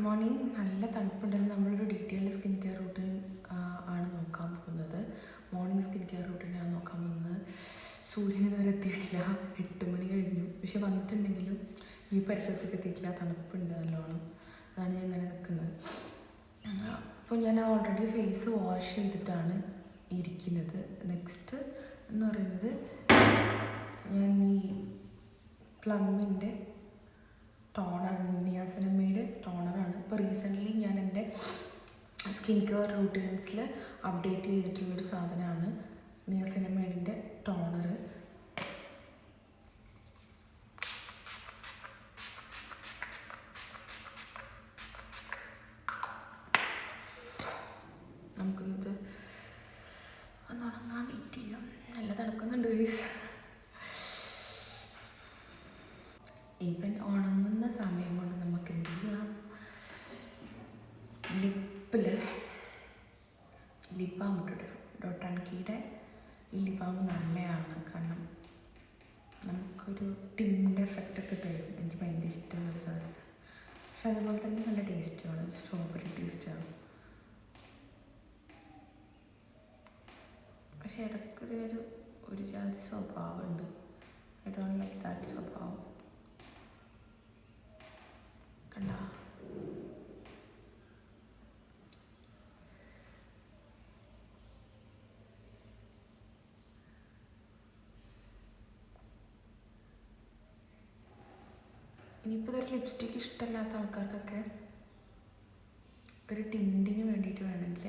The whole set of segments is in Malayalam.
മോർണിംഗ്. നല്ല തണുപ്പുണ്ടെങ്കിൽ നമ്മളൊരു ഡീറ്റെയിൽഡ് സ്കിൻ കെയർ റൂട്ടീൻ ആണ് നോക്കാൻ പോകുന്നത്. മോർണിംഗ് സ്കിൻ കെയർ റൂട്ടീനാണ് നോക്കാൻ പോകുന്നത്. സൂര്യൻ ഇതുവരെ എത്തിയിട്ടില്ല, 8 മണി കഴിഞ്ഞു. പക്ഷെ വന്നിട്ടുണ്ടെങ്കിലും ഈ പരിസരത്തേക്ക് എത്തിയിട്ടില്ല, തണുപ്പുണ്ട് നല്ലോണം. അതാണ് ഞാൻ ഇങ്ങനെ നിൽക്കുന്നത്. അപ്പോൾ ഞാൻ ഓൾറെഡി ഫേസ് വാഷ് ചെയ്തിട്ടാണ് ഇരിക്കുന്നത്. നെക്സ്റ്റ് എന്ന് പറയുന്നത് ഞാൻ ഈ പ്ലമ്മിൻ്റെ ടോണർ, നിയാസിനമൈഡ് ടോണറാണ്. ഇപ്പോൾ റീസെൻ്റ്ലി ഞാൻ എൻ്റെ സ്കിൻ കെയർ റൂട്ടീൻസിൽ അപ്ഡേറ്റ് ചെയ്തിട്ടുള്ളൊരു സാധനമാണ് നിയാസിനമൈഡിൻ്റെ ടോണർ. നമുക്കിന്നത് ഒന്ന് ഉണങ്ങാൻ വെയിറ്റ് ചെയ്യാം. നല്ല തണുക്കുന്നുണ്ട് ഗൈസ്. ഈവൻ ഉണങ്ങുന്ന സമയം കൊണ്ട് നമുക്ക് എന്ത് ചെയ്യാം, ലിപ്പിൽ ലിപ് ബാം ഇട്ടിടണം. ഡോട്ട് ആൻഡ് കീയുടെ ഈ ലിപ് ബാം നല്ലതാണ്, കാരണം നമുക്കൊരു ടിൻ്റെ എഫക്റ്റൊക്കെ തരും. എനിക്ക് ഭയങ്കര ഇഷ്ടമുള്ളൊരു സാധനം. പക്ഷെ അതുപോലെ തന്നെ നല്ല ടേസ്റ്റുമാണ്, സ്ട്രോബെറി ടേസ്റ്റാണ്. പക്ഷെ ഇടയ്ക്ക് ഇതിനൊരു ഒരു ജാതി സ്വഭാവമുണ്ട്. ഐ ഡോണ്ട് ലൈക്ക് ദാറ്റ് സ്വഭാവം. കണ്ട ഇനിയിപ്പോൾ ഇതൊരു ലിപ്സ്റ്റിക്ക് ഇഷ്ടമല്ലാത്ത ആൾക്കാർക്കൊക്കെ ഒരു ടിൻറ്റിന് വേണ്ടിയിട്ട് വേണമെങ്കിൽ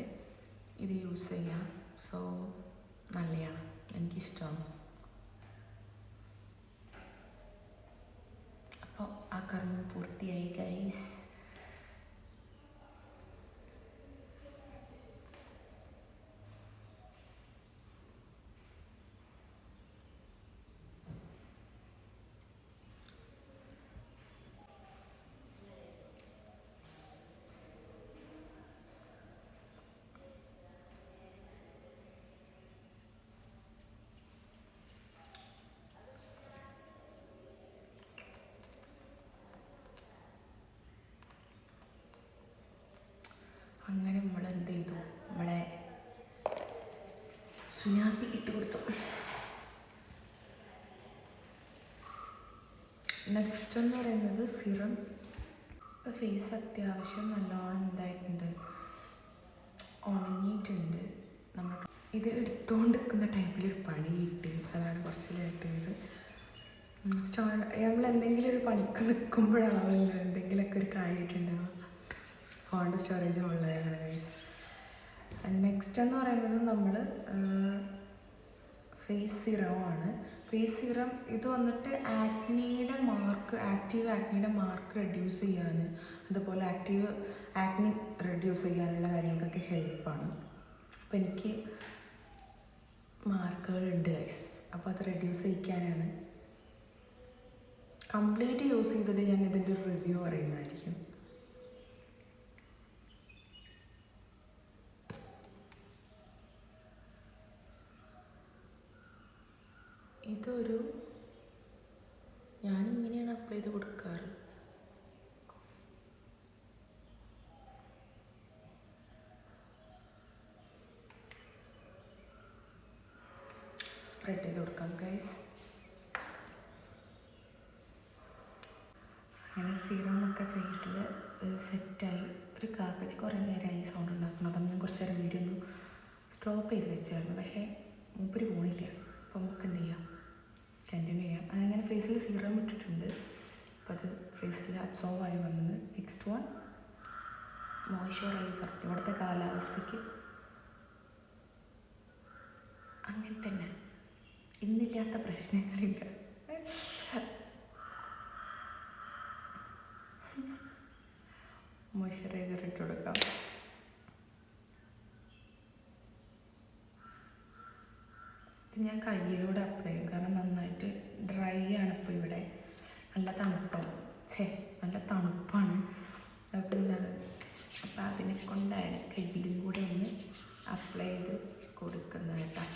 ഇത് യൂസ് ചെയ്യാം. സോ നല്ലതാണ്, എനിക്കിഷ്ടമാണ്. അപ്പോൾ ആ കർമ്മം പൂർത്തിയായി ഗൈസ്. അങ്ങനെ നമ്മൾ എന്ത് ചെയ്തു, നമ്മളെ സുനാപ്പി ഇട്ട് കൊടുത്തു. നെക്സ്റ്റ് എന്ന് പറയുന്നത് സിറം. ഇപ്പോൾ ഫേസ് അത്യാവശ്യം നല്ലോണം ഇതായിട്ടുണ്ട്, ഉണങ്ങിയിട്ടുണ്ട്. നമ്മൾ ഇത് എടുത്തുകൊണ്ടിരിക്കുന്ന ടൈമിലൊരു പണി കിട്ടി, അതാണ് കുറച്ച് ലേറ്റായത്. നമ്മൾ എന്തെങ്കിലും ഒരു പണിക്ക് നിൽക്കുമ്പോഴാവല്ലോ എന്തെങ്കിലുമൊക്കെ ഒരു കാര്യമായിട്ടുണ്ടാവുക. ഫോണിൻ്റെ സ്റ്റോറേജ് ഉള്ളതാണ് ഗൈസ്. നെക്സ്റ്റ് എന്ന് പറയുന്നത് നമ്മൾ ഫേസ് സിറമാണ്. ഫേസ് സിറം ഇത് വന്നിട്ട് ആക്നിയുടെ മാർക്ക്, ആക്റ്റീവ് ആക്നിയുടെ മാർക്ക് റെഡ്യൂസ് ചെയ്യാൻ, അതുപോലെ ആക്നി റെഡ്യൂസ് ചെയ്യാനുള്ള കാര്യങ്ങൾക്കൊക്കെ ഹെൽപ്പാണ്. അപ്പോൾ എനിക്ക് മാർക്കുകളുണ്ട് ഗൈസ്, അപ്പോൾ അത് റെഡ്യൂസ് ചെയ്യിക്കാനാണ്. കംപ്ലീറ്റ് യൂസ് ചെയ്തിട്ട് ഞാൻ ഇതിൻ്റെ ഒരു റിവ്യൂ പറയുന്നതായിരിക്കും. ഇതൊരു ഞാനിങ്ങനെയാണ് അപ്ലൈ ചെയ്ത് കൊടുക്കാറ്. സ്പ്രെഡ് ചെയ്ത് കൊടുക്കാം ഗൈസ്. അങ്ങനെ സീറമൊക്കെ ഫേസിൽ സെറ്റായി. ഒരു കാക്കച്ച് കുറേ നേരമായി സൗണ്ട് ഉണ്ടാക്കണം. അപ്പം ഞാൻ കുറച്ച് നേരം വീഡിയോ ഒന്ന് സ്റ്റോപ്പ് ചെയ്ത് വെച്ചായിരുന്നു, പക്ഷേ മൂപ്പര് പോണില്ല. അപ്പം നമുക്ക് എന്ത് ചെയ്യാം, കണ്ടിന്യൂ ചെയ്യാം. അങ്ങനെ ഫേസിൽ സീറം ഇട്ടിട്ടുണ്ട്. അപ്പോൾ അത് ഫേസിൽ അബ്സോർവ് ആയി വന്നത്. Next one moisturiser. ഇവിടുത്തെ കാലാവസ്ഥയ്ക്ക് അങ്ങനെ തന്നെ ഇന്നില്ലാത്ത പ്രശ്നങ്ങളില്ല. മോയ്സ്ചറൈസർ ഇട്ട് കൊടുക്കാം. ഞാൻ കയ്യിലൂടെ അപ്ലൈ ചെയ്യും, കാരണം നന്നായിട്ട് ഡ്രൈ ആണ്. ഇപ്പോൾ ഇവിടെ നല്ല തണുപ്പാണ്, നല്ല തണുപ്പാണ്. അപ്പോൾ എന്താണ്, അപ്പോൾ അതിനെ കൊണ്ടാണ് കയ്യിലും കൂടെ ഒന്ന് അപ്ലൈ ചെയ്ത് കൊടുക്കുന്നത് കേട്ടോ.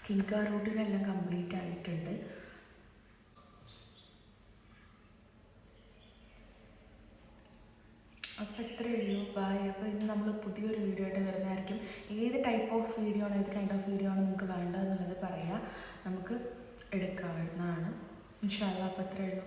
സ്കിൻ കെയർ റൂട്ടീനെല്ലാം കംപ്ലീറ്റ് ആയിട്ടുണ്ട്. അപ്പോൾ ഇത്രയേ ഉള്ളൂ. ബൈ. അപ്പോൾ ഇന്ന് നമ്മൾ പുതിയൊരു വീഡിയോ ആയിട്ട് വരുന്നതായിരിക്കും. ഏത് ടൈപ്പ് ഓഫ് വീഡിയോ ആണ്, ഏത് കൈൻഡ് ഓഫ് വീഡിയോ ആണ് നിങ്ങൾക്ക് വേണ്ടതെന്നുള്ളത് പറയാം, നമുക്ക് എടുക്കാവുന്നതാണ്. ഇൻഷാ അല്ലാഹ്. അപ്പോൾ ഇത്രയേ ഉള്ളൂ.